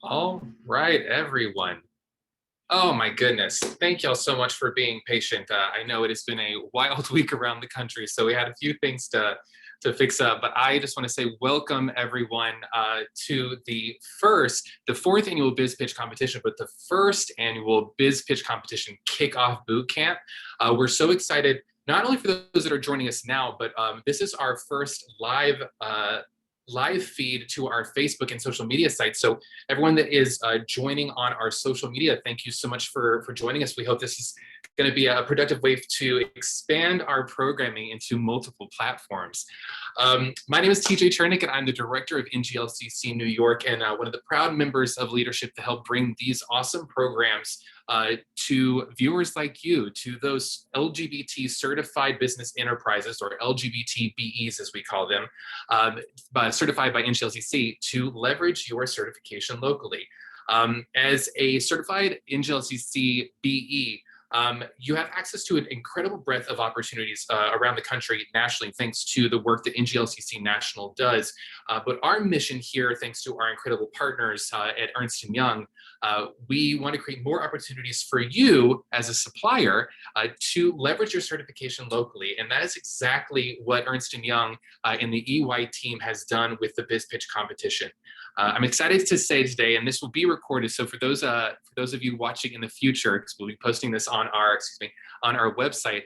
All right, everyone. Oh my goodness. Thank y'all so much for being patient. I know it has been a wild week around the country, so we had a few things to fix up, but I just want to say welcome everyone to the fourth annual BizPitch Competition, but the first annual BizPitch Competition Kickoff Bootcamp. We're so excited, not only for those that are joining us now, but this is our first live feed to our Facebook and social media sites. So everyone that is joining on our social media, thank you so much for joining us. We hope this is going to be a productive way to expand our programming into multiple platforms. My name is TJ Turnick, and I'm the director of NGLCC New York, and one of the proud members of leadership to help bring these awesome programs to viewers like you, to those LGBT certified business enterprises, or LGBTBEs as we call them, certified by NGLCC, to leverage your certification locally. As a certified NGLCC BE, you have access to an incredible breadth of opportunities around the country nationally, thanks to the work that NGLCC National does. But our mission here, thanks to our incredible partners at Ernst Young, we want to create more opportunities for you as a supplier to leverage your certification locally. And that is exactly what Ernst Young and the EY team has done with the BizPitch competition. I'm excited to say today, and this will be recorded, so for those of you watching in the future, because we'll be posting this on our website,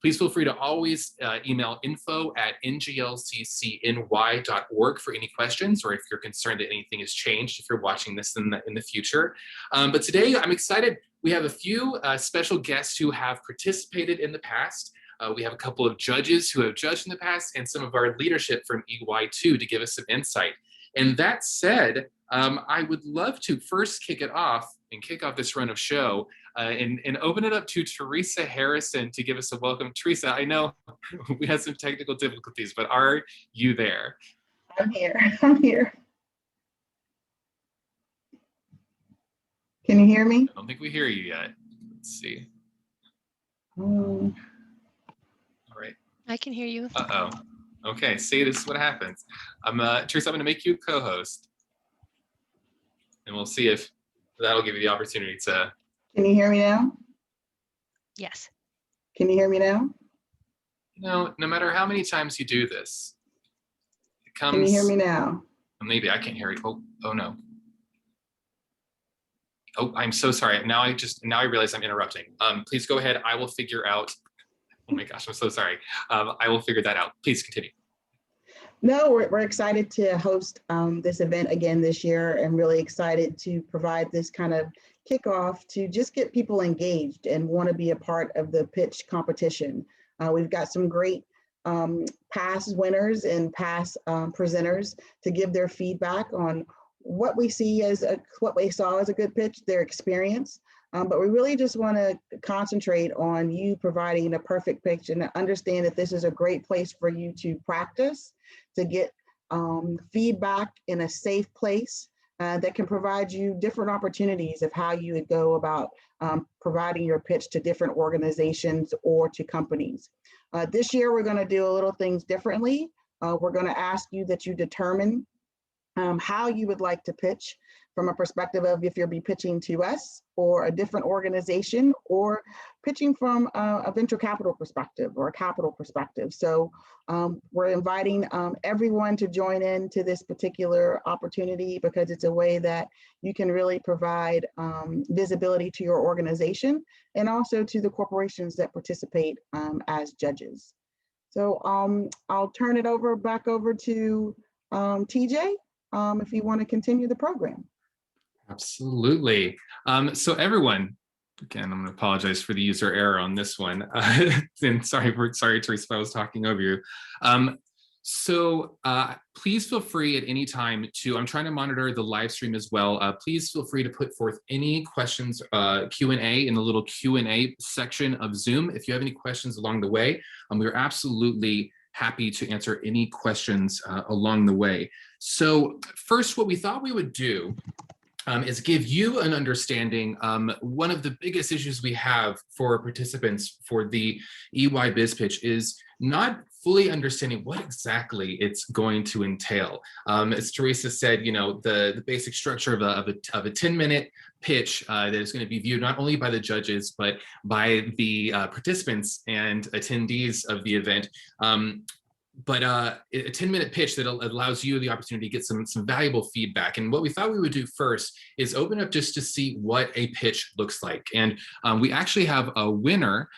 please feel free to always email info@nglccNY.org for any questions, or if you're concerned that anything has changed, if you're watching this in the future. But today, I'm excited. We have a few special guests who have participated in the past. We have a couple of judges who have judged in the past, and some of our leadership from EY too, to give us some insight. And that said, I would love to first kick off this run of show and open it up to Teresa Harrison to give us a welcome. Teresa, I know we had some technical difficulties, but are you there? I'm here. I'm here. Can you hear me? I don't think we hear you yet. Let's see. Mm. All right. I can hear you. Uh-oh. Okay, see, this is what happens. Teresa, I'm going to make you co-host, and we'll see if that'll give you the opportunity to. Can you hear me now? Yes. Can you hear me now? No matter how many times you do this, it comes. Can you hear me now? Maybe I can't hear it. Oh no. Oh, I'm so sorry. Now I realize I'm interrupting. Please go ahead. I will figure out. Oh my gosh, I'm so sorry. I will figure that out. Please continue. No, we're excited to host this event again this year, and really excited to provide this kind of kickoff to just get people engaged and want to be a part of the pitch competition. We've got some great past winners and past presenters to give their feedback on what we see as what they saw as a good pitch, their experience. But we really just want to concentrate on you providing a perfect pitch, and understand that this is a great place for you to practice, to get feedback in a safe place that can provide you different opportunities of how you would go about providing your pitch to different organizations or to companies. This year, we're going to do a little things differently. We're going to ask you that you determine how you would like to pitch, from a perspective of if you'll be pitching to us or a different organization, or pitching from a venture capital perspective or a capital perspective. So we're inviting everyone to join in to this particular opportunity, because it's a way that you can really provide visibility to your organization, and also to the corporations that participate as judges. So I'll turn it back over to TJ. If you want to continue the program. Absolutely. So everyone, again, I'm going to apologize for the user error on this one. And sorry, Teresa, if I was talking over you. So please feel free at any time I'm trying to monitor the live stream as well. Please feel free to put forth any questions, Q&A in the little Q&A section of Zoom. If you have any questions along the way, we're absolutely happy to answer any questions along the way. So first, what we thought we would do is give you an understanding. One of the biggest issues we have for participants for the EY BizPitch is not fully understanding what exactly it's going to entail. As Teresa said, you know, the basic structure of a 10-minute pitch that is going to be viewed not only by the judges, but by the participants and attendees of the event. But a 10-minute pitch that allows you the opportunity to get some valuable feedback. And what we thought we would do first is open up just to see what a pitch looks like. And we actually have a winner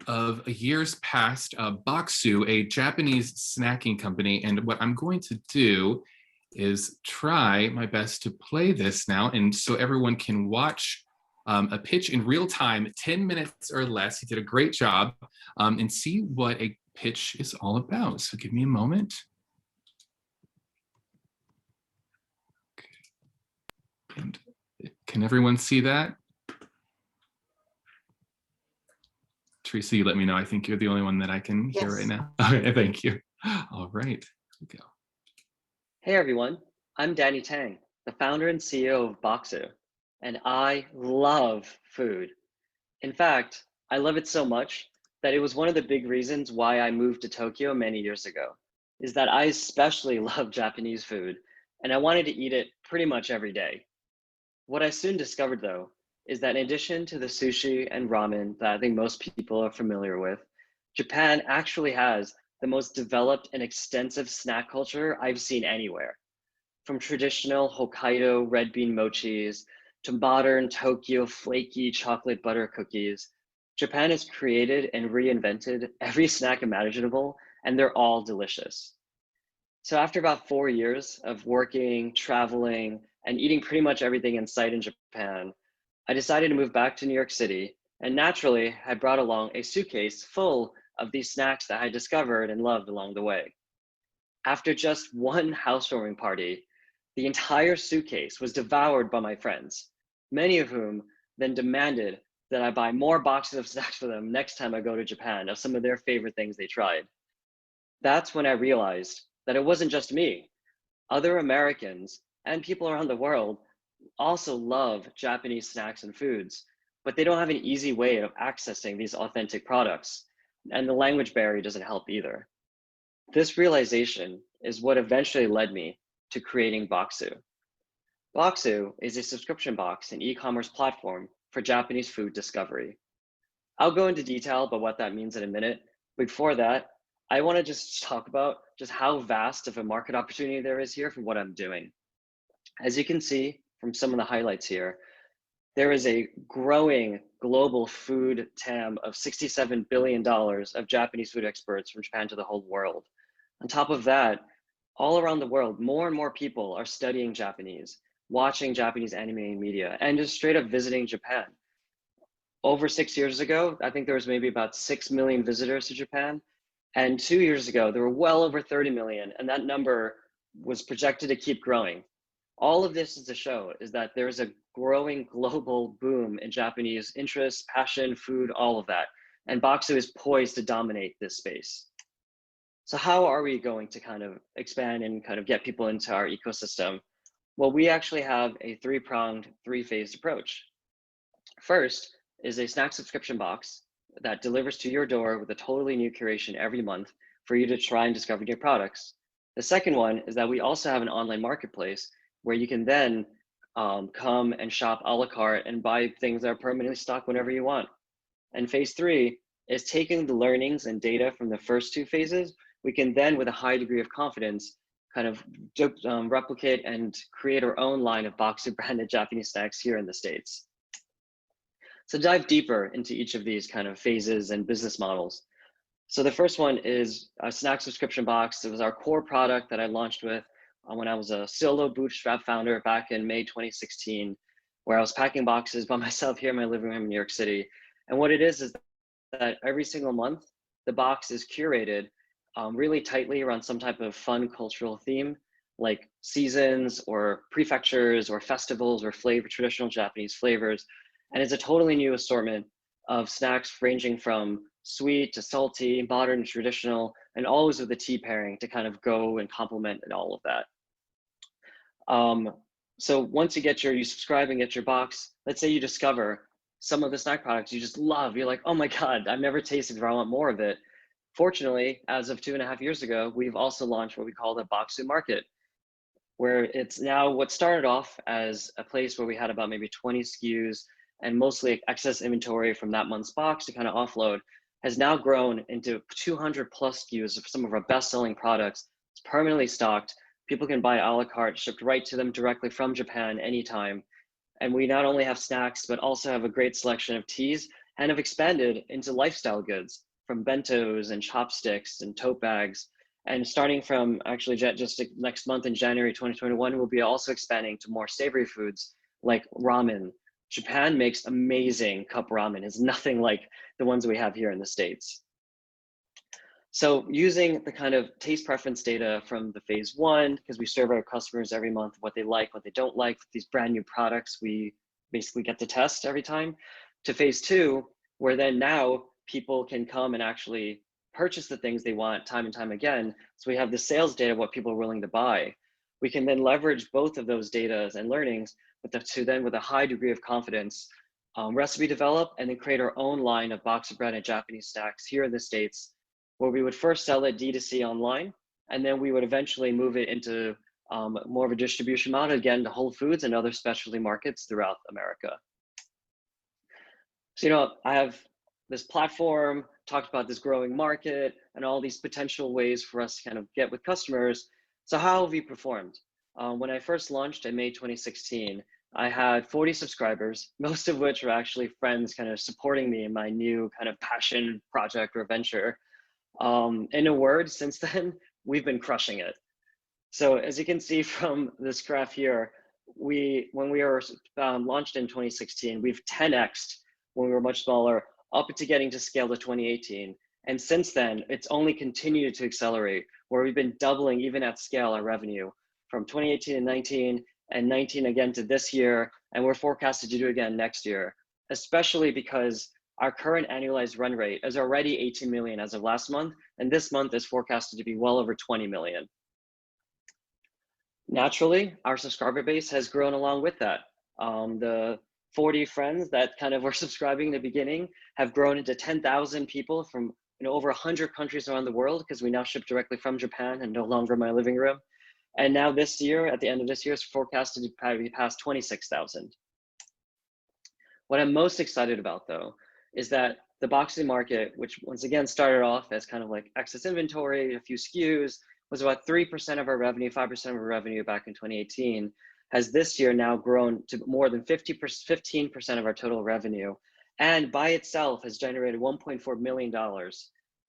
of years past, Boxu, a Japanese snacking company. And what I'm going to do is try my best to play this now. And so everyone can watch a pitch in real time, 10 minutes or less. He did a great job, and see what a pitch is all about. So give me a moment. And can everyone see that? Teresa, you let me know. I think you're the only one that I can hear right now. Okay, thank you. All right, here we go. Hey everyone, I'm Danny Tang, the founder and CEO of Boxu, and I love food. In fact, I love it so much that it was one of the big reasons why I moved to Tokyo many years ago, is that I especially love Japanese food, and I wanted to eat it pretty much every day. What I soon discovered though, is that in addition to the sushi and ramen that I think most people are familiar with, Japan actually has the most developed and extensive snack culture I've seen anywhere. From traditional Hokkaido red bean mochis to modern Tokyo flaky chocolate butter cookies, Japan has created and reinvented every snack imaginable, and they're all delicious. So after about 4 years of working, traveling, and eating pretty much everything in sight in Japan, I decided to move back to New York City, and naturally, I brought along a suitcase full of these snacks that I discovered and loved along the way. After just one housewarming party, the entire suitcase was devoured by my friends, many of whom then demanded that I buy more boxes of snacks for them next time I go to Japan of some of their favorite things they tried. That's when I realized that it wasn't just me. Other Americans and people around the world also love Japanese snacks and foods, but they don't have an easy way of accessing these authentic products, and the language barrier doesn't help either. This realization is what eventually led me to creating Boxu. Boxu is a subscription box and e-commerce platform for Japanese food discovery. I'll go into detail about what that means in a minute. Before that, I want to just talk about just how vast of a market opportunity there is here for what I'm doing. As you can see from some of the highlights here, there is a growing global food TAM of $67 billion of Japanese food experts from Japan to the whole world. On top of that, all around the world, more and more people are studying Japanese, watching Japanese anime and media, and just straight up visiting Japan. Over 6 years ago, I think there was maybe about 6 million visitors to Japan. And 2 years ago, there were well over 30 million, and that number was projected to keep growing. All of this is to show is that there's a growing global boom in Japanese interest, passion, food, all of that. And Boxu is poised to dominate this space. So how are we going to kind of expand and kind of get people into our ecosystem? Well, we actually have a three-pronged, three-phased approach. First is a snack subscription box that delivers to your door with a totally new curation every month for you to try and discover new products. The second one is that we also have an online marketplace where you can then come and shop a la carte and buy things that are permanently stocked whenever you want. And phase 3 is taking the learnings and data from the first 2 phases. We can then, with a high degree of confidence, kind of replicate and create our own line of Boxu branded Japanese snacks here in the States. So dive deeper into each of these kind of phases and business models. So the first one is a snack subscription box. It was our core product that I launched with when I was a solo bootstrap founder back in May 2016, where I was packing boxes by myself here in my living room in New York City. And what it is that every single month, the box is curated really tightly around some type of fun cultural theme, like seasons or prefectures or festivals or traditional Japanese flavors. And it's a totally new assortment of snacks ranging from sweet to salty, modern, traditional, and always with the tea pairing to kind of go and complement and all of that. So once you subscribe and get your box, let's say you discover some of the snack products you just love. You're like, oh my God, I've never tasted it, I want more of it. Fortunately, as of 2.5 years ago, we've also launched what we call the Boxu Market, where it's now what started off as a place where we had about maybe 20 SKUs and mostly excess inventory from that month's box to kind of offload, has now grown into 200 plus SKUs of some of our best-selling products. It's permanently stocked. People can buy a la carte, shipped right to them directly from Japan anytime. And we not only have snacks, but also have a great selection of teas and have expanded into lifestyle goods from bentos and chopsticks and tote bags. And starting from actually just next month in January 2021, we'll be also expanding to more savory foods like ramen. Japan makes amazing cup ramen. It's nothing like the ones we have here in the States. So using the kind of taste preference data from the phase 1, because we serve our customers every month what they like, what they don't like, these brand new products we basically get to test every time, to phase 2, where then now people can come and actually purchase the things they want time and time again. So we have the sales data, what people are willing to buy. We can then leverage both of those data and learnings with a high degree of confidence, recipe develop and then create our own line of Boxu branded Japanese snacks here in the States, where we would first sell it D2C online, and then we would eventually move it into more of a distribution model, again, to Whole Foods and other specialty markets throughout America. So, I have this platform, talked about this growing market and all these potential ways for us to kind of get with customers. So how have we performed? When I first launched in May 2016, I had 40 subscribers, most of which were actually friends kind of supporting me in my new kind of passion project or venture. In a word, since then, we've been crushing it. So as you can see from this graph here, when we were launched in 2016, we've 10x'd when we were much smaller, up to getting to scale to 2018. And since then, it's only continued to accelerate, where we've been doubling even at scale our revenue from 2018 and 19, and 19 again to this year, and we're forecasted to do again next year, especially because our current annualized run rate is already 18 million as of last month, and this month is forecasted to be well over 20 million. Naturally, our subscriber base has grown along with that. The 40 friends that kind of were subscribing in the beginning have grown into 10,000 people from over 100 countries around the world, because we now ship directly from Japan and no longer my living room. And now this year, at the end of this year, is forecasted to probably pass 26,000. What I'm most excited about, though, is that the Boxu market, which once again started off as kind of like excess inventory, a few SKUs, was about 3% of our revenue, 5% of our revenue back in 2018, has this year now grown to more than 15% of our total revenue, and by itself has generated $1.4 million.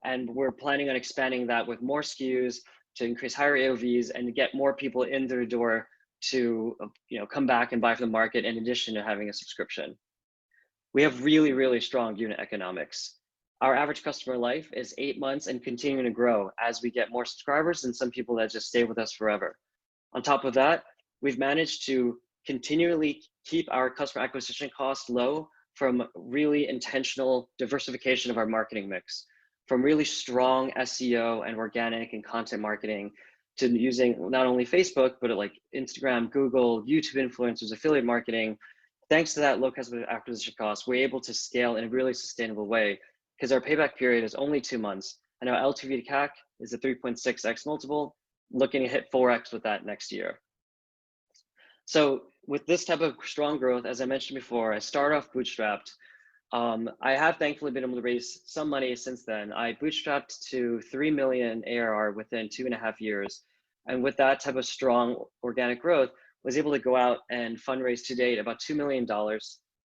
And we're planning on expanding that with more SKUs to increase higher AOVs and to get more people in their door to come back and buy from the market, in addition to having a subscription. We have really, really strong unit economics. Our average customer life is 8 months and continuing to grow as we get more subscribers and some people that just stay with us forever. On top of that, we've managed to continually keep our customer acquisition costs low from really intentional diversification of our marketing mix, from really strong SEO and organic and content marketing to using not only Facebook, but like Instagram, Google, YouTube influencers, affiliate marketing. Thanks to that low customer acquisition cost, we're able to scale in a really sustainable way, because our payback period is only 2 months, and our LTV to CAC is a 3.6x multiple, looking to hit 4x with that next year. So with this type of strong growth, as I mentioned before, I started off bootstrapped. I have thankfully been able to raise some money since then. I bootstrapped to 3 million ARR within 2.5 years. And with that type of strong organic growth, was able to go out and fundraise to date about $2 million.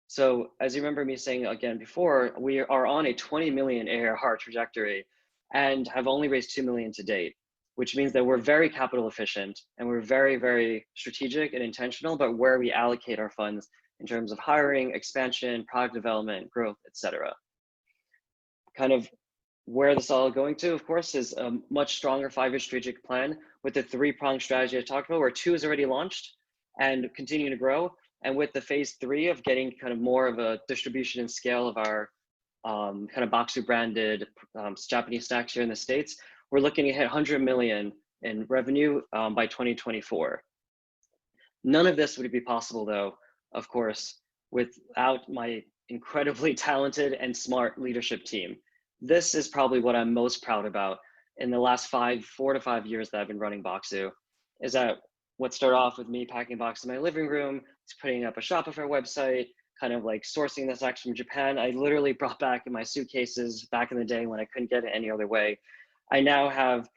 So as you remember me saying again before, we are on a 20 million ARR trajectory and have only raised 2 million to date, which means that we're very capital efficient and we're very, very strategic and intentional about where we allocate our funds in terms of hiring, expansion, product development, growth, etc. Kind of where this all going to, of course, is a much stronger 5-year strategic plan with the 3-pronged strategy I talked about, where 2 is already launched and continuing to grow. And with the phase 3 of getting kind of more of a distribution and scale of our kind of Boxu branded Japanese snacks here in the States, we're looking to hit 100 million in revenue by 2024. None of this would be possible, though, of course, without my incredibly talented and smart leadership team. This is probably what I'm most proud about in the last 4 to 5 years that I've been running Boxu, is that what started off with me packing a box in my living room, to putting up a Shopify website, kind of like sourcing this actually from Japan. I literally brought back in my suitcases back in the day when I couldn't get it any other way. I now have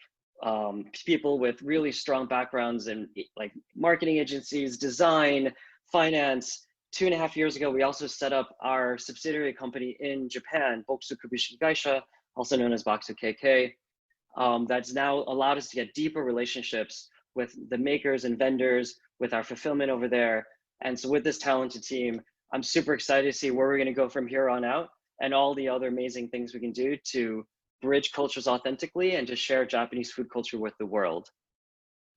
people with really strong backgrounds in like marketing agencies, design, finance. 2.5 years ago, we also set up our subsidiary company in Japan, Boxu Kubishiki Gaisha, also known as Boxu KK. That's now allowed us to get deeper relationships with the makers and vendors, with our fulfillment over there. And so with this talented team, I'm super excited to see where we're going to go from here on out, and all the other amazing things we can do to bridge cultures authentically and to share Japanese food culture with the world.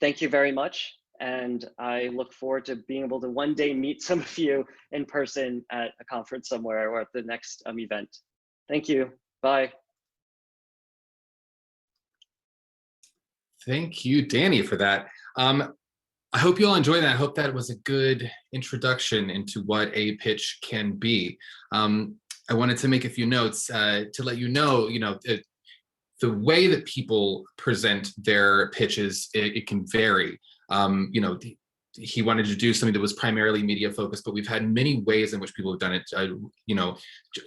Thank you very much. And I look forward to being able to one day meet some of you in person at a conference somewhere or at the next event. Thank you. Bye. Thank you, Danny, for that. I hope you all enjoyed that. I hope that was a good introduction into what a pitch can be. I wanted to make a few notes to let you know, the way that people present their pitches, it can vary. He wanted to do something that was primarily media focused, but we've had many ways in which people have done it.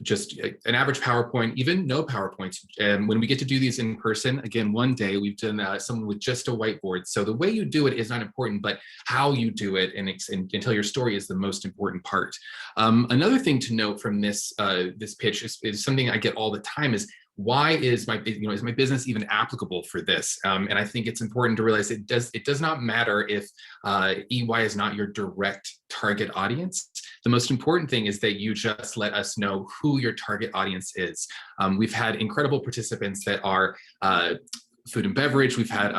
Just an average PowerPoint, even no PowerPoint. And when we get to do these in person, again, one day we've done someone with just a whiteboard. So the way you do it is not important, but how you do it and tell your story is the most important part. Another thing to note from this pitch is something I get all the time is, why is my business even applicable for this? And I think it's important to realize it does not matter if EY is not your direct target audience. The most important thing is that you just let us know who your target audience is. We've had incredible participants that are food and beverage. We've had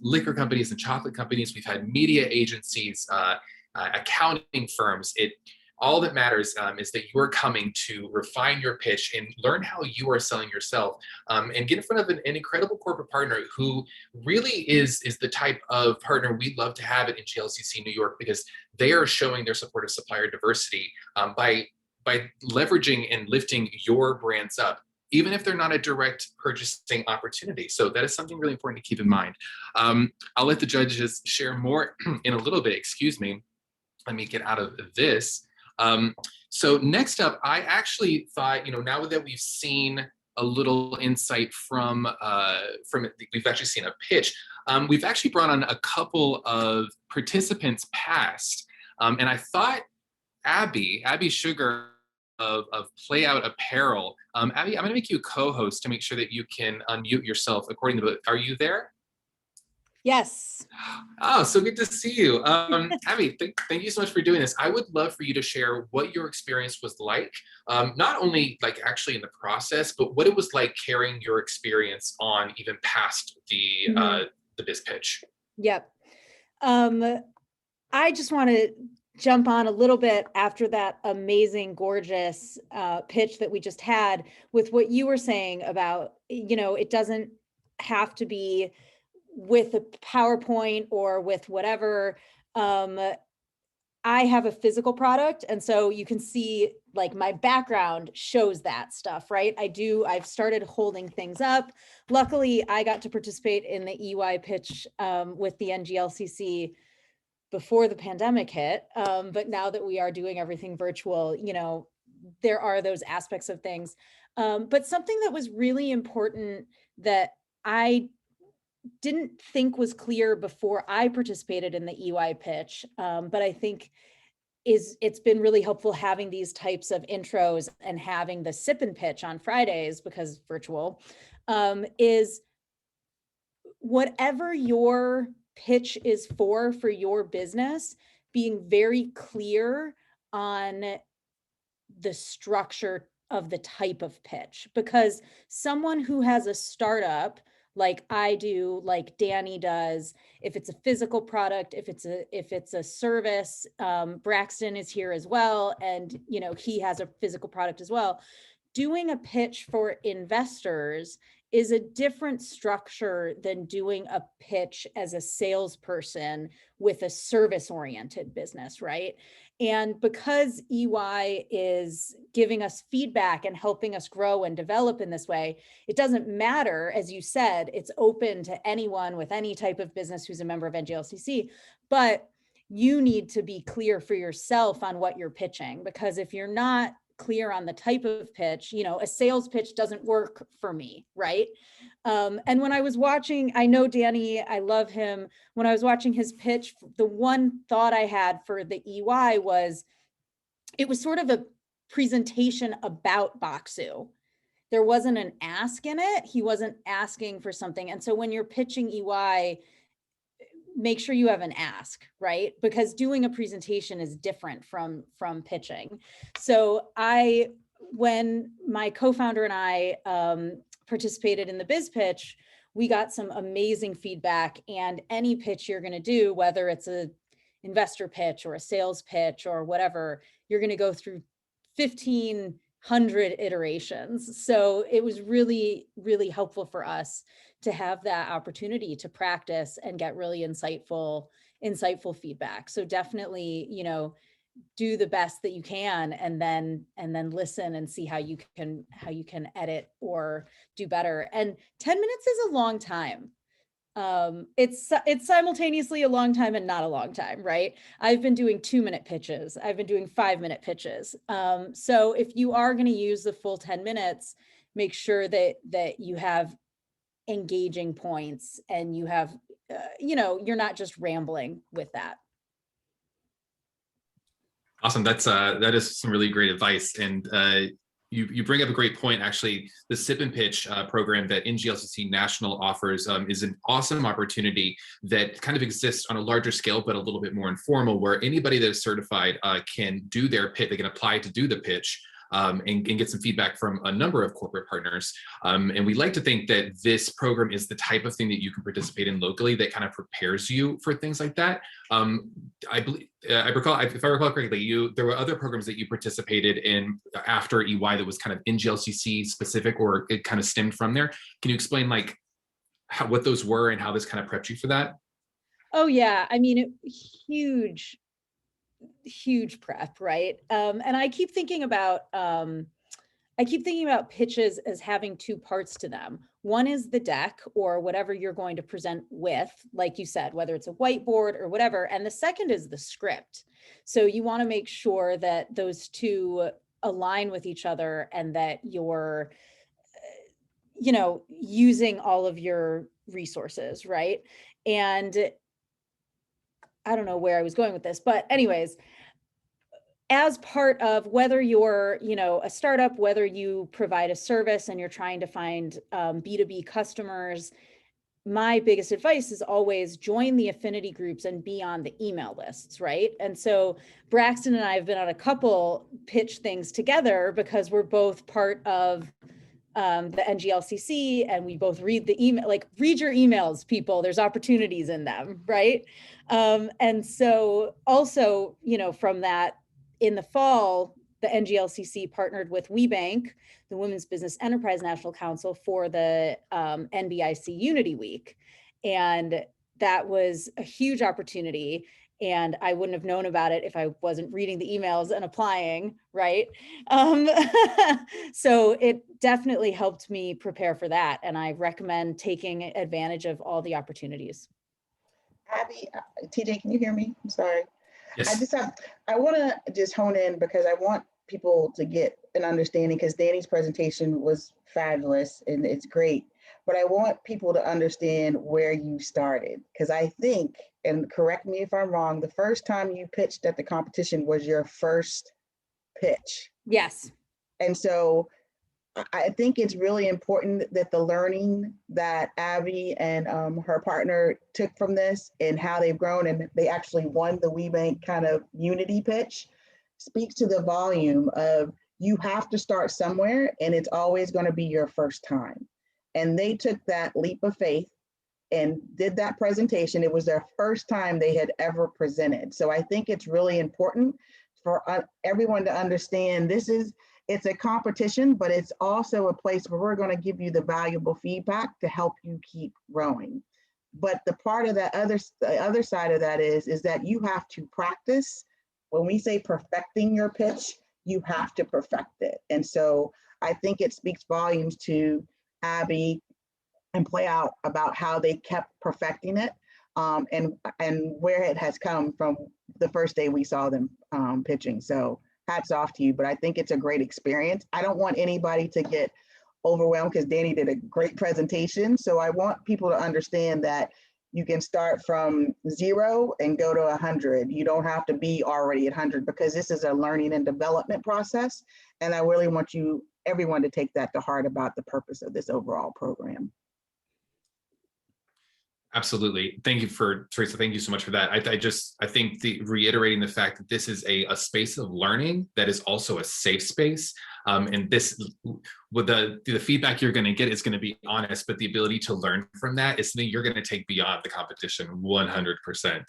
liquor companies and chocolate companies. We've had media agencies, accounting firms. All that matters is that you're coming to refine your pitch and learn how you are selling yourself, and get in front of an incredible corporate partner who really is the type of partner we'd love to have at NGLCC New York, because they are showing their support of supplier diversity by leveraging and lifting your brands up, even if they're not a direct purchasing opportunity. So that is something really important to keep in mind. I'll let the judges share more in a little bit. Excuse me. Let me get out of this. So next up, I actually thought, now that we've seen a little insight from we've actually seen a pitch, we've actually brought on a couple of participants past. And I thought Abby Sugar of Play Out Apparel, Abby, I'm gonna make you a co-host to make sure that you can unmute yourself according to are you there? Yes. Oh, so good to see you. Abby, thank you so much for doing this. I would love for you to share what your experience was like, not only like actually in the process, but what it was like carrying your experience on even past the BizPitch. Yep. I just want to jump on a little bit after that amazing, gorgeous pitch that we just had with what you were saying about, it doesn't have to be with a PowerPoint or with whatever. I have a physical product. And so you can see like my background shows that stuff, right? I've started holding things up. Luckily, I got to participate in the EY pitch with the NGLCC before the pandemic hit. But now that we are doing everything virtual, there are those aspects of things. But something that was really important that I didn't think was clear before I participated in the EY pitch, but I think it's been really helpful having these types of intros and having the sip and pitch on Fridays, because virtual, is whatever your pitch is for your business, being very clear on the structure of the type of pitch, because someone who has a startup like I do, like Danny does, if it's a physical product, if it's a service, Braxton is here as well, and he has a physical product as well. Doing a pitch for investors is a different structure than doing a pitch as a salesperson with a service-oriented business, right? And because EY is giving us feedback and helping us grow and develop in this way, it doesn't matter, as you said, it's open to anyone with any type of business who's a member of NGLCC, but you need to be clear for yourself on what you're pitching, because if you're not clear on the type of pitch, you know, a sales pitch doesn't work for me, right? And when I was watching, I know Danny, I love him. When I was watching his pitch, the one thought I had for the EY was, it was sort of a presentation about Boxu. There wasn't an ask in it. He wasn't asking for something. And so when you're pitching EY, make sure you have an ask, right? Because doing a presentation is different from pitching. So when my co-founder and I participated in the BizPitch, we got some amazing feedback. And any pitch you're going to do, whether it's an investor pitch or a sales pitch or whatever, you're going to go through 1,500 iterations. So it was really, really helpful for us to have that opportunity to practice and get really insightful feedback. So definitely, you know, do the best that you can, and then listen and see how you can edit or do better. And 10 minutes is a long time. It's simultaneously a long time and not a long time, right? I've been doing 2-minute pitches. I've been doing 5-minute pitches. So if you are going to use the full 10 minutes, make sure that you have engaging points and you have, you know, you're not just rambling with that. Awesome. That is some really great advice. And you bring up a great point. Actually, the Sip and Pitch program that NGLCC National offers is an awesome opportunity that kind of exists on a larger scale, but a little bit more informal, where anybody that is certified can do their pitch. They can apply to do the pitch. And get some feedback from a number of corporate partners. And we like to think that this program is the type of thing that you can participate in locally that kind of prepares you for things like that. I believe, if I recall correctly, there were other programs that you participated in after EY that was kind of NGLCC specific, or it kind of stemmed from there. Can you explain like what those were and how this kind of prepped you for that? Oh yeah, I mean, huge prep, right? And I keep thinking about pitches as having two parts to them. One is the deck, or whatever you're going to present with, like you said, whether it's a whiteboard or whatever. And the second is the script. So you want to make sure that those two align with each other and that you're, you know, using all of your resources, right? And I don't know where I was going with this, but anyways, as part of whether you're, you know, a startup, whether you provide a service and you're trying to find B2B customers, my biggest advice is always join the affinity groups and be on the email lists, right? And so Braxton and I have been on a couple pitch things together because we're both part of the NGLCC, and we both read the email, like read your emails, people, there's opportunities in them, right? And so also, you know, from that, in the fall, the NGLCC partnered with WeBank, the Women's Business Enterprise National Council, for the NBIC Unity Week. And that was a huge opportunity. And I wouldn't have known about it if I wasn't reading the emails and applying, right? So it definitely helped me prepare for that. And I recommend taking advantage of all the opportunities. Abby, TJ, can you hear me? I'm sorry. Yes. I want to just hone in because I want people to get an understanding, because Danny's presentation was fabulous and it's great, but I want people to understand where you started, because I think, and correct me if I'm wrong, the first time you pitched at the competition was your first pitch. Yes. And so I think it's really important that the learning that Abby and her partner took from this and how they've grown, and they actually won the WeBank kind of unity pitch, speaks to the volume of you have to start somewhere, and it's always going to be your first time. And they took that leap of faith and did that presentation. It was their first time they had ever presented. So I think it's really important for everyone to understand this is, it's a competition, but it's also a place where we're going to give you the valuable feedback to help you keep growing. But the part of that the other side of that is that you have to practice. When we say perfecting your pitch, you have to perfect it. And so I think it speaks volumes to Abby and Play Out about how they kept perfecting it, and where it has come from the first day we saw them pitching. So hats off to you, but I think it's a great experience. I don't want anybody to get overwhelmed because Danny did a great presentation. So I want people to understand that you can start from 0 and go to 100. You don't have to be already at 100 because this is a learning and development process. And I really want everyone to take that to heart about the purpose of this overall program. Absolutely. Thank you Teresa. Thank you so much for that. I think reiterating the fact that this is a space of learning that is also a safe space. And this, with the feedback you're going to get is going to be honest, but the ability to learn from that is something you're going to take beyond the competition 100%.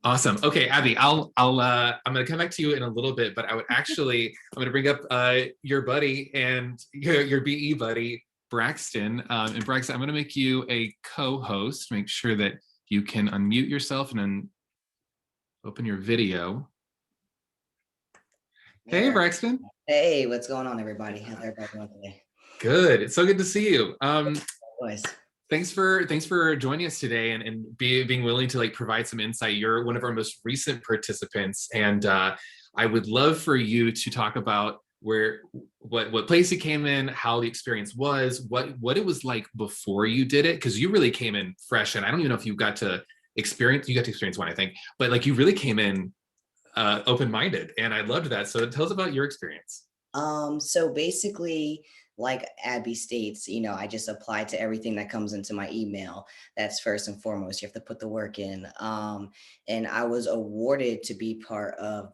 Awesome. Okay, Abby, I'm going to come back to you in a little bit, but I'm going to bring up your buddy and your BE buddy, Braxton. And Braxton, I'm going to make you a co-host. Make sure that you can unmute yourself and then open your video. Hey, Braxton. Hey, what's going on, everybody? How's everybody doing today? Good. It's so good to see you. Boys. Thanks for joining us today and being willing to provide some insight. You're one of our most recent participants, and I would love for you to talk about what place you came in, how the experience was, what it was like before you did it, because you really came in fresh, and I don't even know if you got to experience one, I think, but you really came in open-minded, and I loved that. So tell us about your experience. So basically, like Abby states, I just apply to everything that comes into my email. That's first and foremost. You have to put the work in. And I was awarded to be part of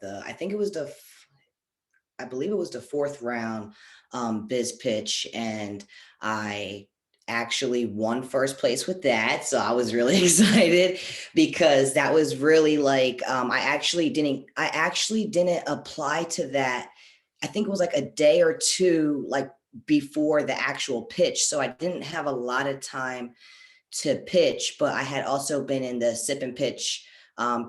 I believe it was the 4th round BizPitch, and I actually won first place with that. So I was really excited because that was really I actually didn't apply to that. I think it was a day or two before the actual pitch. So I didn't have a lot of time to pitch, but I had also been in the sip and pitch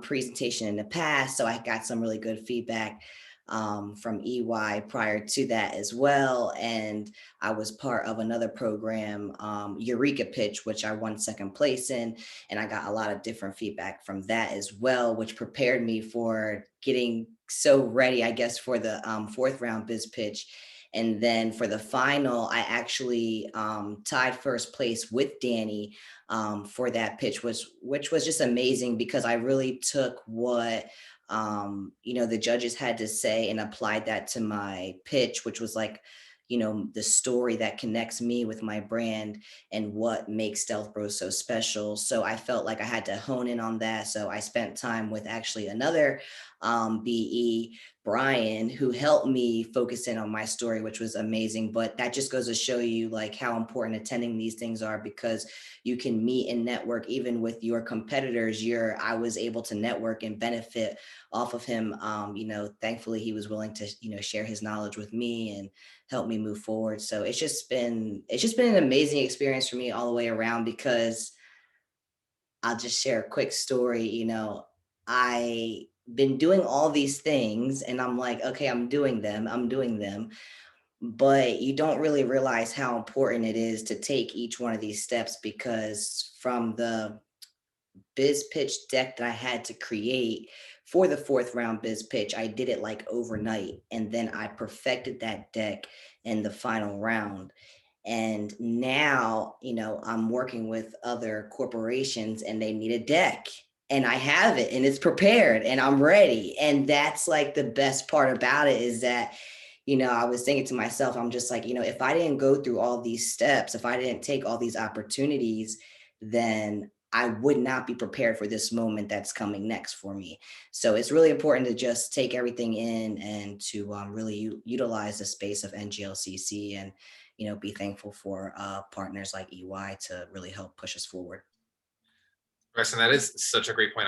presentation in the past. So I got some really good feedback from EY prior to that as well. And I was part of another program, Eureka Pitch, which I won 2nd place in. And I got a lot of different feedback from that as well, which prepared me for getting so ready, I guess, for the 4th round BizPitch. And then for the final, I actually tied first place with Danny for that pitch, which was just amazing because I really took what the judges had to say and applied that to my pitch, which was the story that connects me with my brand and what makes Stealth Bros so special. So I felt like I had to hone in on that. So I spent time with actually another BE, Brian, who helped me focus in on my story, which was amazing. But that just goes to show you how important attending these things are, because you can meet and network even with your competitors. I was able to network and benefit off of him. Thankfully he was willing to, share his knowledge with me and help me move forward. So it's just been an amazing experience for me all the way around, because I'll just share a quick story. I been doing all these things and I'm okay, I'm doing them, but you don't really realize how important it is to take each one of these steps, because from the BizPitch deck that I had to create for the 4th round BizPitch, I did it overnight, and then I perfected that deck in the final round. And now, I'm working with other corporations and they need a deck, and I have it and it's prepared and I'm ready. And that's the best part about it, is that, I was thinking to myself, I'm just if I didn't go through all these steps, if I didn't take all these opportunities, then I would not be prepared for this moment that's coming next for me. So it's really important to just take everything in and to really utilize the space of NGLCC, and be thankful for partners like EY to really help push us forward. Preston, that is such a great point.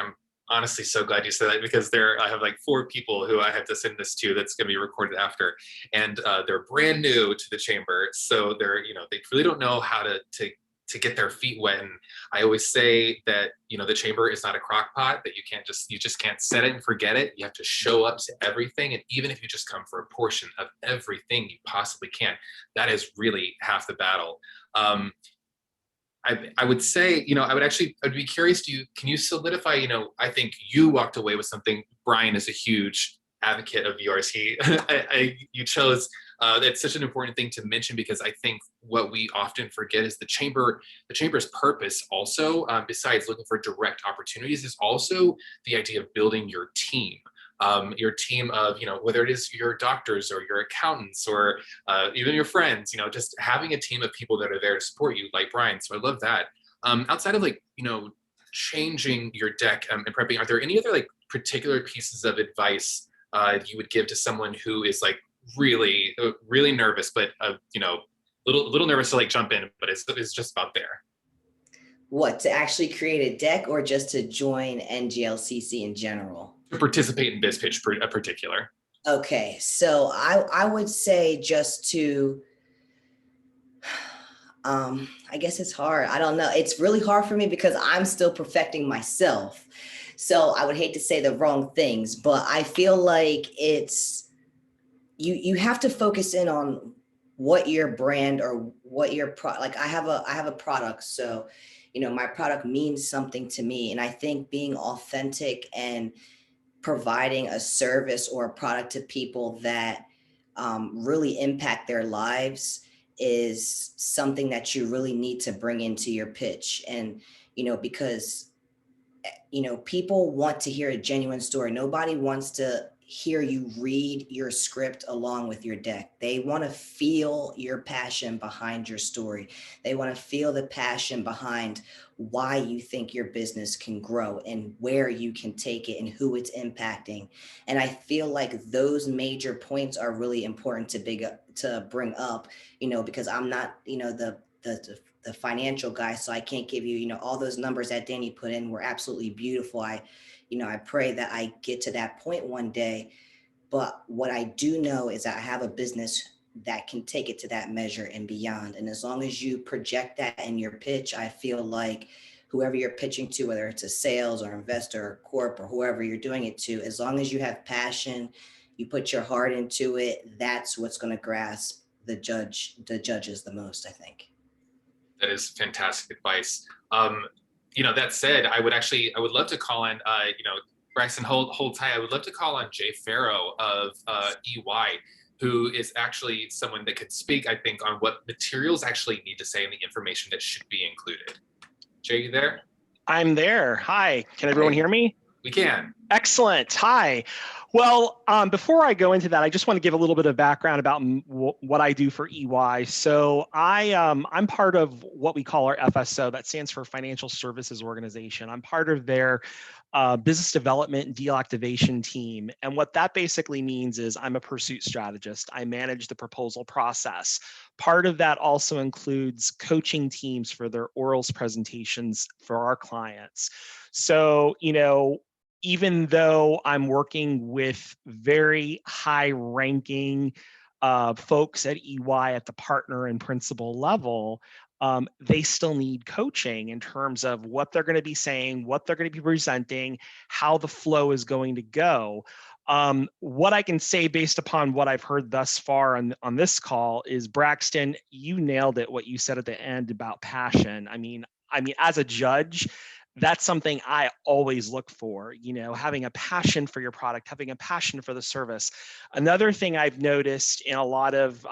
honestly so glad you said that, because I have like 4 people who I have to send this to that's going to be recorded after, and they're brand new to the chamber, so they're, they really don't know how to get their feet wet. And I always say that, the chamber is not a crock pot that you just can't set it and forget it. You have to show up to everything, and even if you just come for a portion of everything you possibly can, that is really half the battle. I would say, I'd be curious, can you solidify, I think you walked away with something. Brian is a huge advocate of yours. You chose, that's such an important thing to mention, because I think what we often forget is the chamber's purpose also, besides looking for direct opportunities, is also the idea of building your team. Your team of, whether it is your doctors or your accountants or even your friends, just having a team of people that are there to support you, like Brian. So I love that. Outside of changing your deck and prepping, are there any other particular pieces of advice you would give to someone who is really, really nervous, but little nervous to jump in, but it's just about there? What, to actually create a deck, or just to join NGLCC in general? To participate in BizPitch particular. Okay, so I would say just to, I guess it's hard. I don't know. It's really hard for me because I'm still perfecting myself. So I would hate to say the wrong things, but I feel like it's, you have to focus in on what your brand or what your I have a product. So, my product means something to me. And I think being authentic and providing a service or a product to people that really impact their lives is something that you really need to bring into your pitch. And, because, people want to hear a genuine story. Nobody wants to hear you read your script along with your deck. They want to feel your passion behind your story. They want to feel the passion behind why you think your business can grow and where you can take it and who it's impacting. And I feel like those major points are really important to bring up, because I'm not, the financial guy, so I can't give you, all those numbers that Danny put in were absolutely beautiful. I pray that I get to that point one day. But what I do know is that I have a business that can take it to that measure and beyond. And as long as you project that in your pitch, I feel like whoever you're pitching to, whether it's a sales or investor or corp or whoever you're doing it to, as long as you have passion, you put your heart into it, that's what's going to grasp the judges the most, I think. That is fantastic advice. That said, I would love to call in, Bryson, hold tight. I would love to call on Jay Farrow of EY, who is actually someone that could speak, I think, on what materials actually need to say and the information that should be included. Jay, you there? I'm there. Hi, can everyone hear me? We can. Excellent. Hi. Well, before I go into that, I just want to give a little bit of background about what I do for EY. So I'm part of what we call our FSO, that stands for Financial Services Organization. I'm part of their business development and deal activation team. And what that basically means is I'm a pursuit strategist. I manage the proposal process. Part of that also includes coaching teams for their orals presentations for our clients. So, even though I'm working with very high ranking folks at EY at the partner and principal level, they still need coaching in terms of what they're going to be saying, what they're going to be presenting, how the flow is going to go. What I can say based upon what I've heard thus far on this call is, Braxton, you nailed it, what you said at the end about passion. I mean, as a judge, that's something I always look for, having a passion for your product, having a passion for the service. Another thing I've noticed in a lot of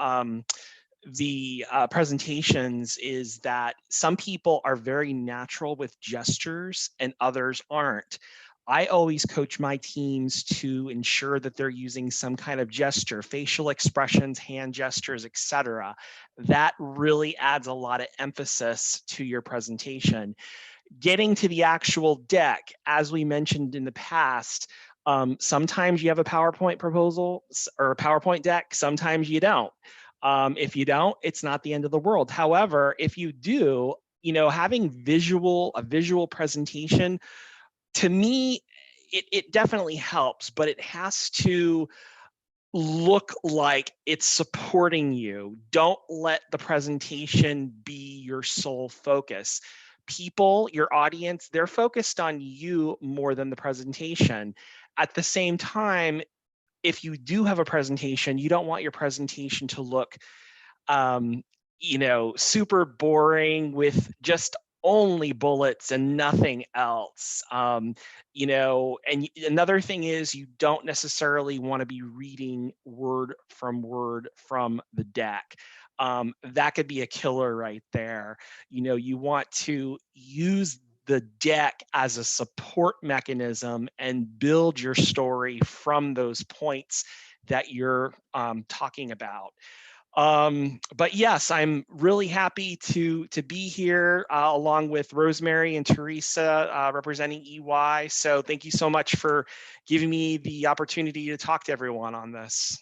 the presentations is that some people are very natural with gestures and others aren't. I always coach my teams to ensure that they're using some kind of gesture, facial expressions, hand gestures, etc. That really adds a lot of emphasis to your presentation. Getting to the actual deck, as we mentioned in the past, sometimes you have a PowerPoint proposal or a PowerPoint deck, sometimes you don't. If you don't, it's not the end of the world. However, if you do, having a visual presentation, to me, it definitely helps, but it has to look like it's supporting you. Don't let the presentation be your sole focus. People, your audience, they're focused on you more than the presentation. At the same time, if you do have a presentation, you don't want your presentation to look, super boring with just only bullets and nothing else. And another thing is, you don't necessarily want to be reading word from the deck. That could be a killer right there. You want to use the deck as a support mechanism and build your story from those points that you're talking about. But yes, I'm really happy to be here along with Rosemary and Teresa representing EY. So thank you so much for giving me the opportunity to talk to everyone on this.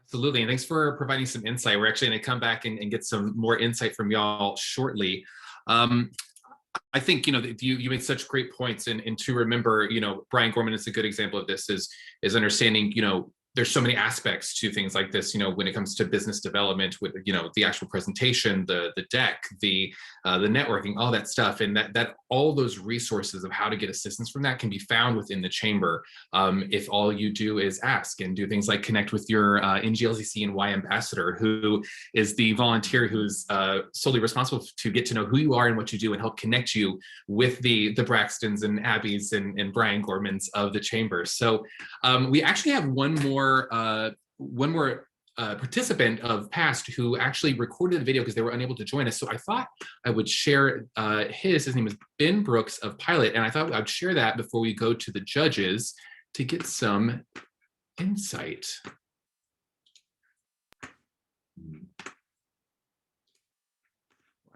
Absolutely, and thanks for providing some insight. We're actually going to come back and get some more insight from y'all shortly. I think you made such great points, and to remember, Brian Gorman is a good example of this. Is understanding, there's so many aspects to things like this, when it comes to business development, with the actual presentation, the deck, the networking, all that stuff, and that all those resources of how to get assistance from that can be found within the chamber, if all you do is ask and do things like connect with your NGLCCNY ambassador, who is the volunteer who's solely responsible to get to know who you are and what you do, and help connect you with the Braxtons and Abbeys and Brian Gormans of the chamber. So we actually have one more participant of past who actually recorded the video because they were unable to join us. So I thought I would share his name is Ben Brooks of Pilot, and I thought I'd share that before we go to the judges to get some insight.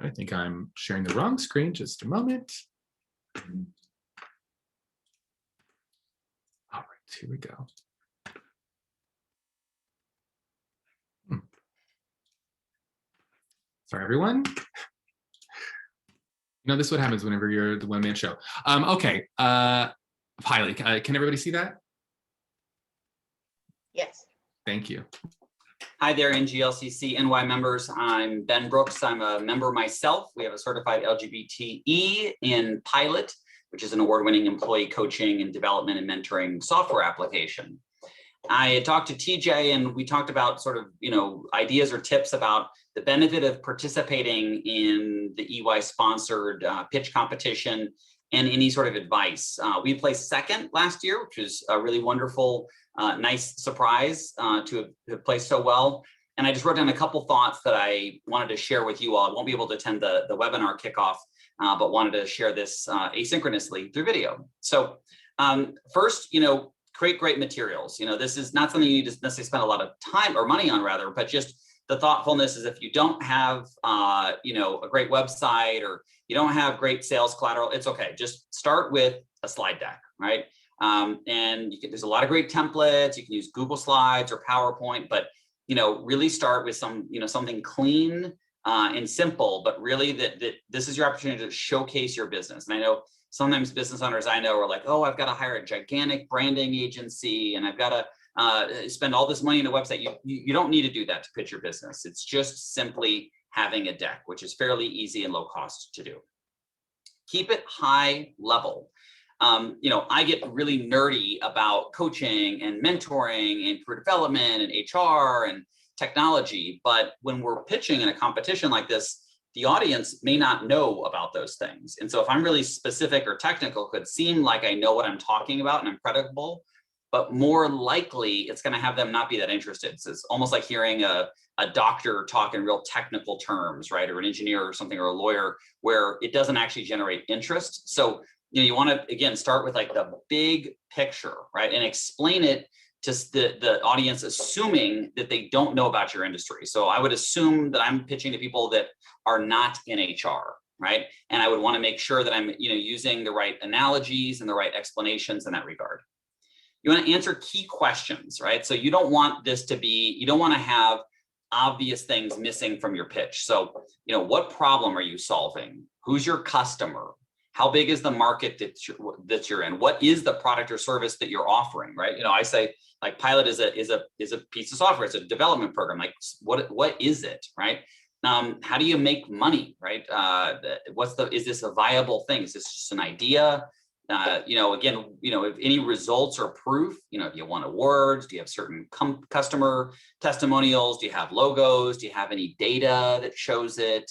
I think I'm sharing the wrong screen, just a moment. All right, here we go. Sorry, everyone. This is what happens whenever you're the one-man show. Okay, Pilot, can everybody see that? Yes. Thank you. Hi there, NGLCCNY members. I'm Ben Brooks. I'm a member myself. We have a certified LGBTE in Pilot, which is an award-winning employee coaching and development and mentoring software application. I had talked to TJ, and we talked about sort of, ideas or tips about the benefit of participating in the EY sponsored pitch competition and any sort of advice. We placed second last year, which was a really wonderful, nice surprise to have placed so well. And I just wrote down a couple thoughts that I wanted to share with you all. I won't be able to attend the webinar kickoff, but wanted to share this asynchronously through video. So first, create great materials. This is not something you need to necessarily spend a lot of time or money on, rather, but just the thoughtfulness is, if you don't have, a great website, or you don't have great sales collateral, it's okay. Just start with a slide deck, right? And there's a lot of great templates. You can use Google Slides or PowerPoint, but really start with something clean and simple, but really that this is your opportunity to showcase your business. And I know sometimes business owners I know are like, oh, I've got to hire a gigantic branding agency, and I've got to spend all this money on a website. You don't need to do that to pitch your business. It's just simply having a deck, which is fairly easy and low cost to do. Keep it high level. I get really nerdy about coaching and mentoring and career development and HR and technology, but when we're pitching in a competition like this, the audience may not know about those things. And so if I'm really specific or technical, it could seem like I know what I'm talking about and I'm credible, but more likely it's going to have them not be that interested. So it's almost like hearing a doctor talk in real technical terms, right? Or an engineer or something, or a lawyer, where it doesn't actually generate interest. So you want to, again, start with like the big picture, right? And explain it to the audience, assuming that they don't know about your industry. So I would assume that I'm pitching to people that are not in HR, right? And I would want to make sure that I'm using the right analogies and the right explanations in that regard. You want to answer key questions, right? So you don't want this to be, you don't want to have obvious things missing from your pitch. So, what problem are you solving? Who's your customer? How big is the market that you're in? What is the product or service that you're offering, right? You know, I say like Pilot is a piece of software. It's a development program. Like what is it, right? How do you make money, right? Is this a viable thing? Is this just an idea? You know, again, you know, if any results or proof, you know, do you want awards? Do you have certain customer testimonials? Do you have logos? Do you have any data that shows it?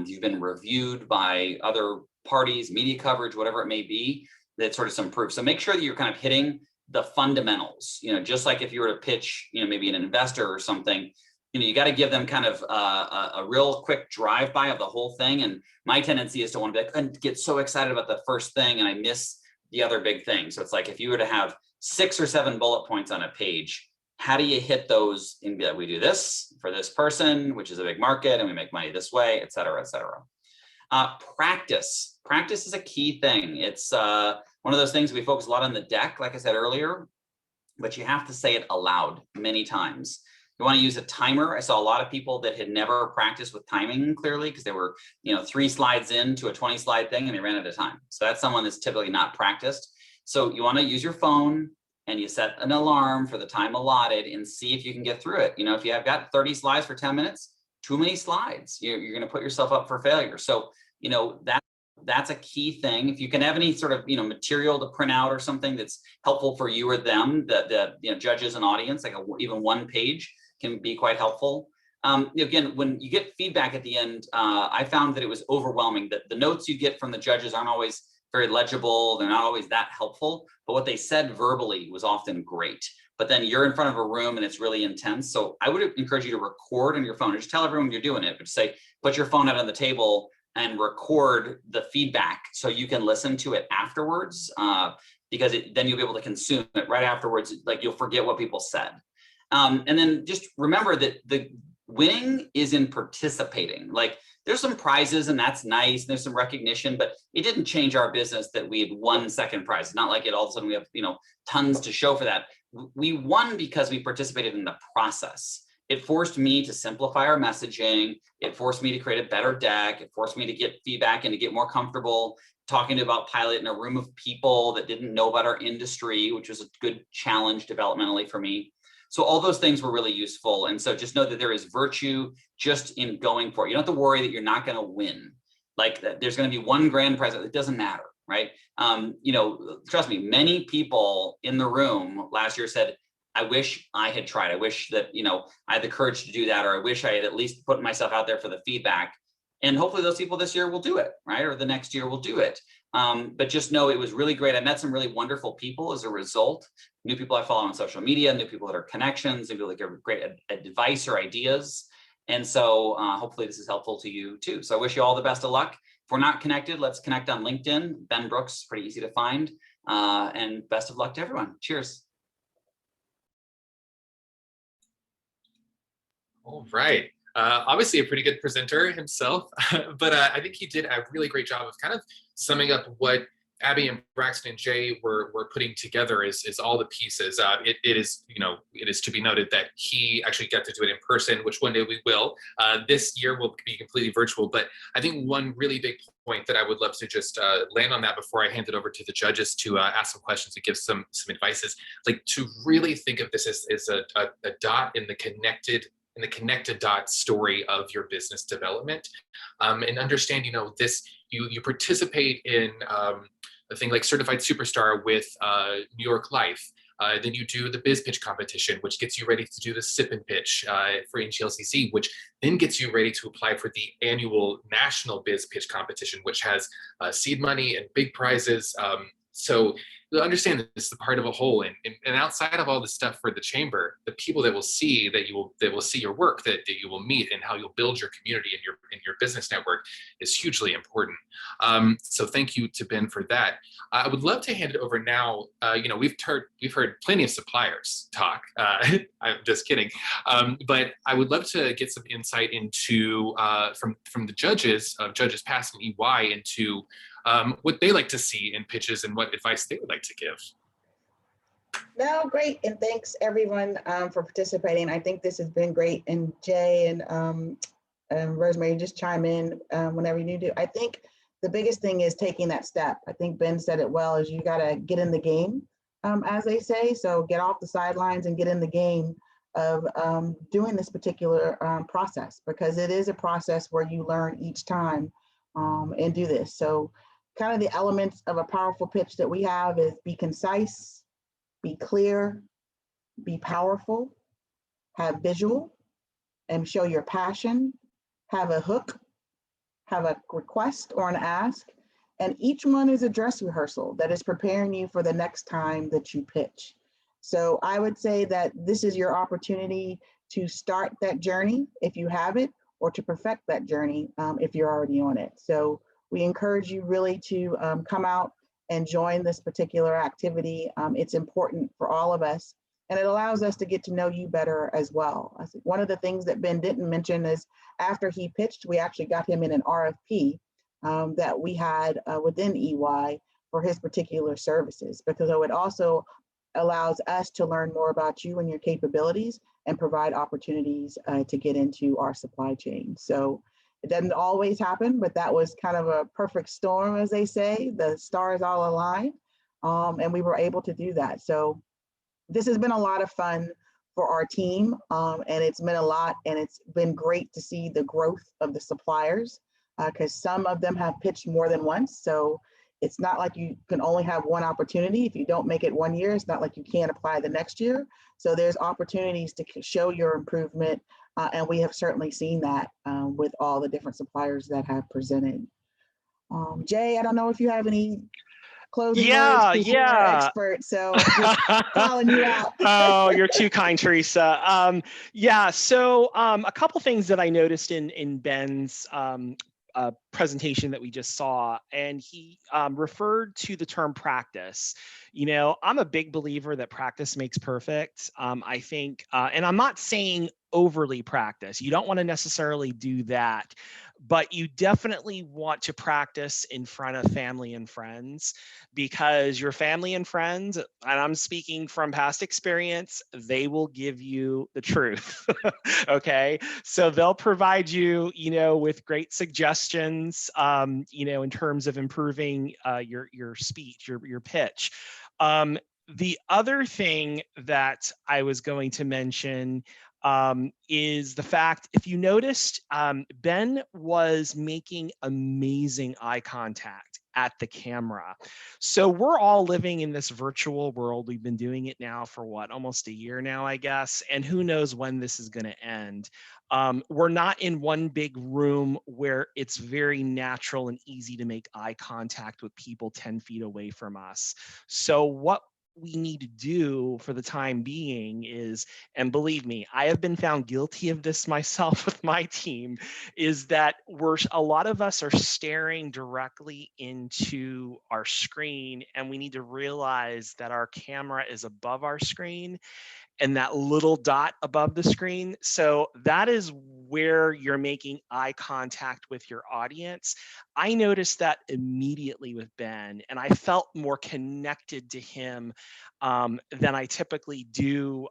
You've been reviewed by other parties, media coverage, whatever it may be, that's sort of some proof. So make sure that you're kind of hitting the fundamentals, you know, just like if you were to pitch, you know, maybe an investor or something, you know, you got to give them kind of a real quick drive-by of the whole thing. And my tendency is to want to be like, and get so excited about the first thing and I miss the other big thing. So it's like, if you were to have 6 or 7 bullet points on a page, how do you hit those and be like, we do this for this person, which is a big market, and we make money this way, et cetera, et cetera. Practice is a key thing. It's one of those things we focus a lot on the deck, like I said earlier, but you have to say it aloud many times. You want to use a timer. I saw a lot of people that had never practiced with timing clearly because they were, you know, 3 slides into a 20 slide thing and they ran out of time. So that's someone that's typically not practiced. So you want to use your phone and you set an alarm for the time allotted and see if you can get through it. You know, if you have got 30 slides for 10 minutes, too many slides, you're going to put yourself up for failure. So, you know, that's a key thing. If you can have any sort of, you know, material to print out or something that's helpful for you or them, the you know, judges and audience, like even 1 page can be quite helpful. Again, when you get feedback at the end, I found that it was overwhelming. That the notes you get from the judges aren't always very legible. They're not always that helpful, but what they said verbally was often great. But then you're in front of a room and it's really intense. So I would encourage you to record on your phone. Just tell everyone you're doing it, but say, put your phone out on the table and record the feedback so you can listen to it afterwards, because then you'll be able to consume it right afterwards. Like you'll forget what people said. And then just remember that the winning is in participating. Like there's some prizes and that's nice. And there's some recognition, but it didn't change our business that we had won second prize. It's not like all of a sudden we have, you know, tons to show for that. We won because we participated in the process. It forced me to simplify our messaging. It forced me to create a better deck. It forced me to get feedback and to get more comfortable talking about Pilot in a room of people that didn't know about our industry, which was a good challenge developmentally for me. So all those things were really useful. And so just know that there is virtue just in going for it. You don't have to worry that you're not going to win. Like there's going to be 1 grand prize. It doesn't matter, right? You know, trust me, many people in the room last year said, I wish I had tried. I wish that, you know, I had the courage to do that, or I wish I had at least put myself out there for the feedback. And hopefully those people this year will do it, right? Or the next year will do it. But just know it was really great. I met some really wonderful people as a result. New people I follow on social media, new people that are connections, new people that give great advice or ideas. And so hopefully this is helpful to you too. So I wish you all the best of luck. If we're not connected, let's connect on LinkedIn. Ben Brooks, pretty easy to find. And best of luck to everyone. Cheers. All right. Obviously a pretty good presenter himself, but I think he did a really great job of kind of summing up what Abby and Braxton and Jay were putting together is all the pieces. It is to be noted that he actually got to do it in person, which one day we will. This year will be completely virtual, but I think one really big point that I would love to just land on that before I hand it over to the judges to ask some questions and give some advice is like to really think of this as a dot in the connected dot story of your business development, and understand, this, you participate in a thing like Certified Superstar with New York Life. Then you do the BizPitch competition, which gets you ready to do the sip and pitch for NGLCC, which then gets you ready to apply for the annual national BizPitch competition, which has seed money and big prizes. So understand that this is part of a whole, and outside of all the stuff for the chamber, the people that will see your work, that you will meet, and how you'll build your community and your business network is hugely important. So thank you to Ben for that. I would love to hand it over now. We've heard plenty of suppliers talk. I'm just kidding, but I would love to get some insight into from the judges past in EY into what they like to see in pitches and what advice they would like to give. No, great. And thanks everyone for participating. I think this has been great. And Jay and Rosemary, just chime in whenever you need to. I think the biggest thing is taking that step. I think Ben said it well, is you got to get in the game, as they say. So get off the sidelines and get in the game of doing this particular process, because it is a process where you learn each time and do this. So kind of the elements of a powerful pitch that we have is be concise, be clear, be powerful, have visual, and show your passion, have a hook, have a request or an ask, and each one is a dress rehearsal that is preparing you for the next time that you pitch. So I would say that this is your opportunity to start that journey if you have it, or to perfect that journey if you're already on it. So we encourage you really to come out and join this particular activity. It's important for all of us, and it allows us to get to know you better as well. I think one of the things that Ben didn't mention is after he pitched, we actually got him in an RFP that we had within EY for his particular services, because it also allows us to learn more about you and your capabilities and provide opportunities to get into our supply chain. So it doesn't always happen, but that was kind of a perfect storm, as they say. The stars all aligned, and we were able to do that. So this has been a lot of fun for our team, and it's been a lot, and it's been great to see the growth of the suppliers, because some of them have pitched more than once. So it's not like you can only have one opportunity. If you don't make it 1 year, it's not like you can't apply the next year. So there's opportunities to show your improvement, and we have certainly seen that with all the different suppliers that have presented. Jay, I don't know if you have any closing words, because you're our expert, so just calling you out. Oh, you're too kind, Teresa. Yeah, so a couple things that I noticed in Ben's presentation that we just saw, and he referred to the term practice. You know, I'm a big believer that practice makes perfect. I think, and I'm not saying overly practice. You don't want to necessarily do that, but you definitely want to practice in front of family and friends, because your family and friends, and I'm speaking from past experience, they will give you the truth. Okay, so they'll provide you, you know, with great suggestions, you know, in terms of improving your speech, your pitch. The other thing that I was going to mention is the fact, if you noticed, Ben was making amazing eye contact at the camera. So we're all living in this virtual world. We've been doing it now for what, almost a year now, I guess, and who knows when this is going to end. We're not in one big room where it's very natural and easy to make eye contact with people 10 feet away from us. So what we need to do for the time being is, and believe me, I have been found guilty of this myself with my team, is that a lot of us are staring directly into our screen, and we need to realize that our camera is above our screen and that little dot above the screen. So that is where you're making eye contact with your audience. I noticed that immediately with Ben, and I felt more connected to him than I typically do,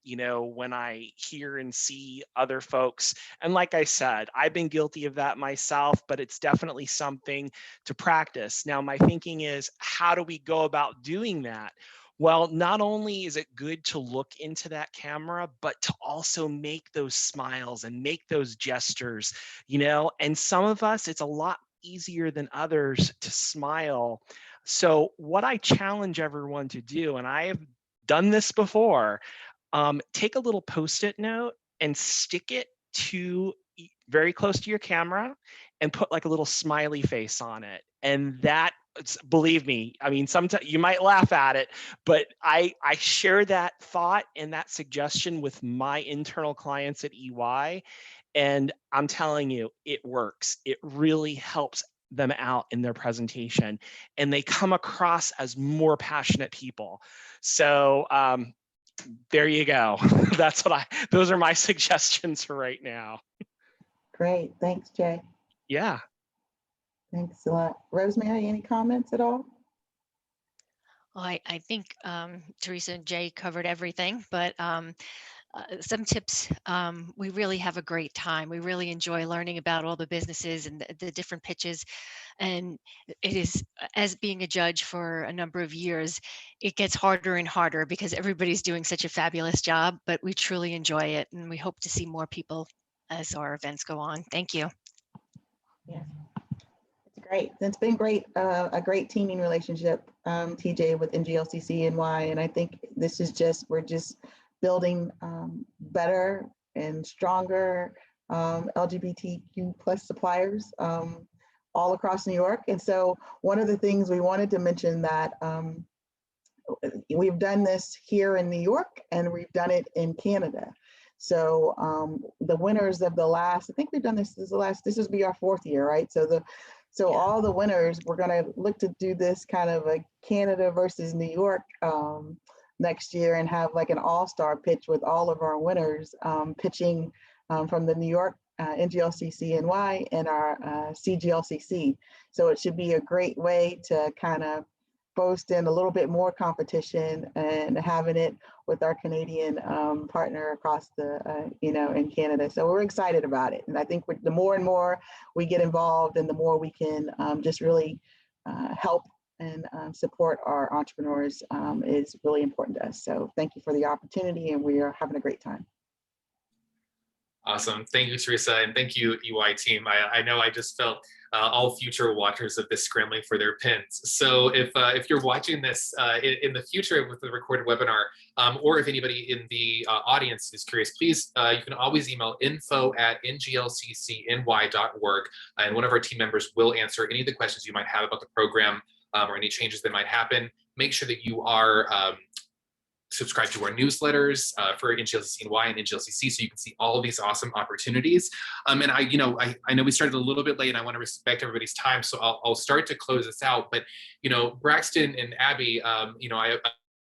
you know, when I hear and see other folks. And like I said, I've been guilty of that myself, but it's definitely something to practice. Now, my thinking is, how do we go about doing that? Well, not only is it good to look into that camera, but to also make those smiles and make those gestures, you know, and some of us, it's a lot easier than others to smile. So what I challenge everyone to do, and I have done this before, take a little Post-it note and stick it very close to your camera and put like a little smiley face on it. And that, believe me, I mean, sometimes you might laugh at it, but I share that thought and that suggestion with my internal clients at EY. And I'm telling you, it works. It really helps them out in their presentation, and they come across as more passionate people. So there you go. Those are my suggestions for right now. Great, thanks, Jay. Yeah. Thanks a lot. Rosemary, any comments at all? Well, I think Teresa and Jay covered everything, but some tips. We really have a great time. We really enjoy learning about all the businesses and the different pitches. And it is, as being a judge for a number of years, it gets harder and harder because everybody's doing such a fabulous job, but we truly enjoy it. And we hope to see more people as our events go on. Thank you. Yeah, it's great. It's been great, a great teaming relationship, TJ, with NGLCCNY. And I think this is we're just building better and stronger LGBTQ plus suppliers all across New York. And so one of the things we wanted to mention that we've done this here in New York and we've done it in Canada. So the winners of the last, I think we've done this, this will be our 4th year, right? So all the winners, we're gonna look to do this kind of a Canada versus New York next year and have like an all-star pitch with all of our winners pitching from the New York NGLCCNY and our CGLCC. So it should be a great way to kind of boast in a little bit more competition and having it with our Canadian partner across the, in Canada. So we're excited about it. And I think the more and more we get involved and the more we can just really help and support our entrepreneurs is really important to us. So thank you for the opportunity, and we are having a great time. Awesome. Thank you, Teresa, and thank you, EY team. I know I just felt all future watchers of this scrambling for their pins. So if you're watching this in the future with the recorded webinar, or if anybody in the audience is curious, please, you can always email info@nglccny.org, and one of our team members will answer any of the questions you might have about the program or any changes that might happen. Make sure that you are subscribe to our newsletters for NGLCCNY and NGLCC, so you can see all of these awesome opportunities. And I know we started a little bit late, and I want to respect everybody's time, so I'll start to close this out. But Braxton and Abby, I put you on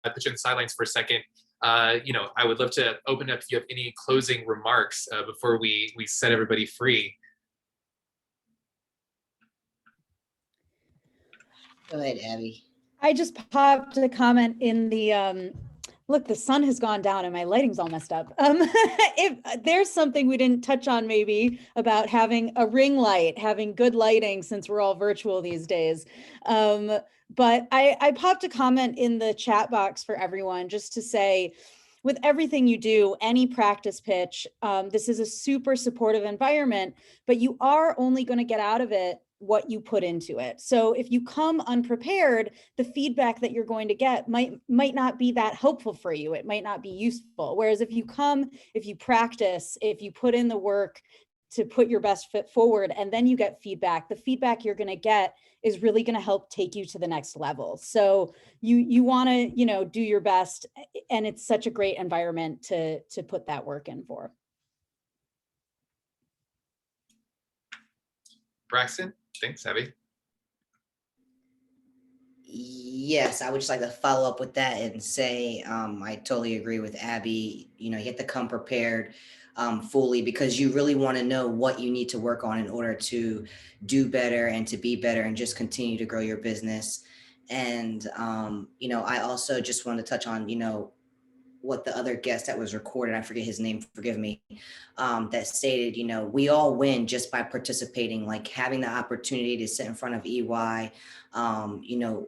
the sidelines for a second. I would love to open up if you have any closing remarks before we set everybody free. Go ahead, Abby. I just popped a comment in the look, the sun has gone down and my lighting's all messed up. If there's something we didn't touch on maybe about having a ring light, having good lighting since we're all virtual these days. But I popped a comment in the chat box for everyone just to say, with everything you do, any practice pitch, this is a super supportive environment, but you are only going to get out of it what you put into it. So if you come unprepared, the feedback that you're going to get might not be that helpful for you. It might not be useful. Whereas if you come, if you practice, if you put in the work to put your best foot forward, and then you get feedback, the feedback you're going to get is really going to help take you to the next level. So you want to, do your best, and it's such a great environment to put that work in for. Braxton, thanks, Abby. Yes, I would just like to follow up with that and say I totally agree with Abby. You have to come prepared fully, because you really want to know what you need to work on in order to do better and to be better and just continue to grow your business. And, I also just want to touch on, what the other guest that was recorded, I forget his name, forgive me, that stated, we all win just by participating, like having the opportunity to sit in front of EY.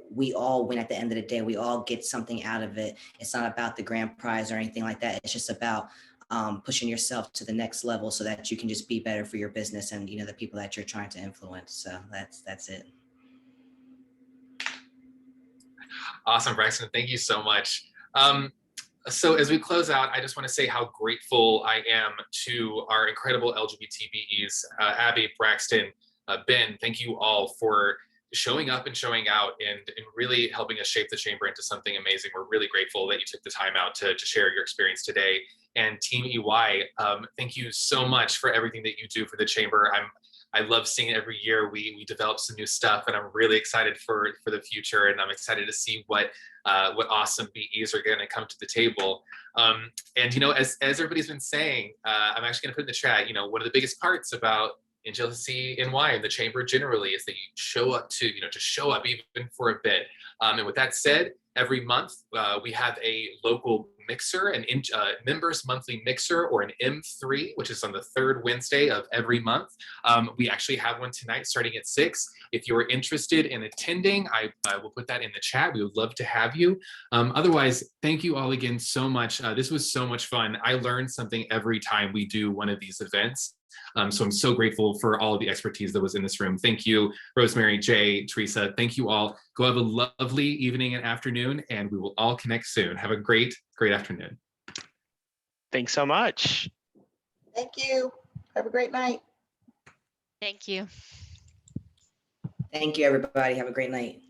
We all win at the end of the day. We all get something out of it. It's not about the grand prize or anything like that. It's just about pushing yourself to the next level so that you can just be better for your business and, the people that you're trying to influence. So that's it. Awesome, Braxton. Thank you so much. So as we close out, I just want to say how grateful I am to our incredible LGBTBEs, Abby, Braxton, Ben. Thank you all for showing up and showing out and really helping us shape the chamber into something amazing. We're really grateful that you took the time out to share your experience today. And Team EY, thank you so much for everything that you do for the chamber. I love seeing it every year. We develop some new stuff, and I'm really excited for the future. And I'm excited to see what awesome BEs are going to come to the table. And as everybody's been saying, I'm actually going to put in the chat. One of the biggest parts about NGLCCNY and the chamber generally is that you show up to show up even for a bit. And with that said, every month we have a local mixer, members monthly mixer, or an M3, which is on the third Wednesday of every month. We actually have one tonight starting at 6. If you're interested in attending, I will put that in the chat. We would love to have you. Otherwise, thank you all again so much. This was so much fun. I learned something every time we do one of these events. So I'm so grateful for all of the expertise that was in this room. Thank you, Rosemary, Jay, Teresa. Thank you all. Go have a lovely evening and afternoon, and we will all connect soon. Have a great, great afternoon. Thanks so much. Thank you. Have a great night. Thank you. Thank you, everybody. Have a great night.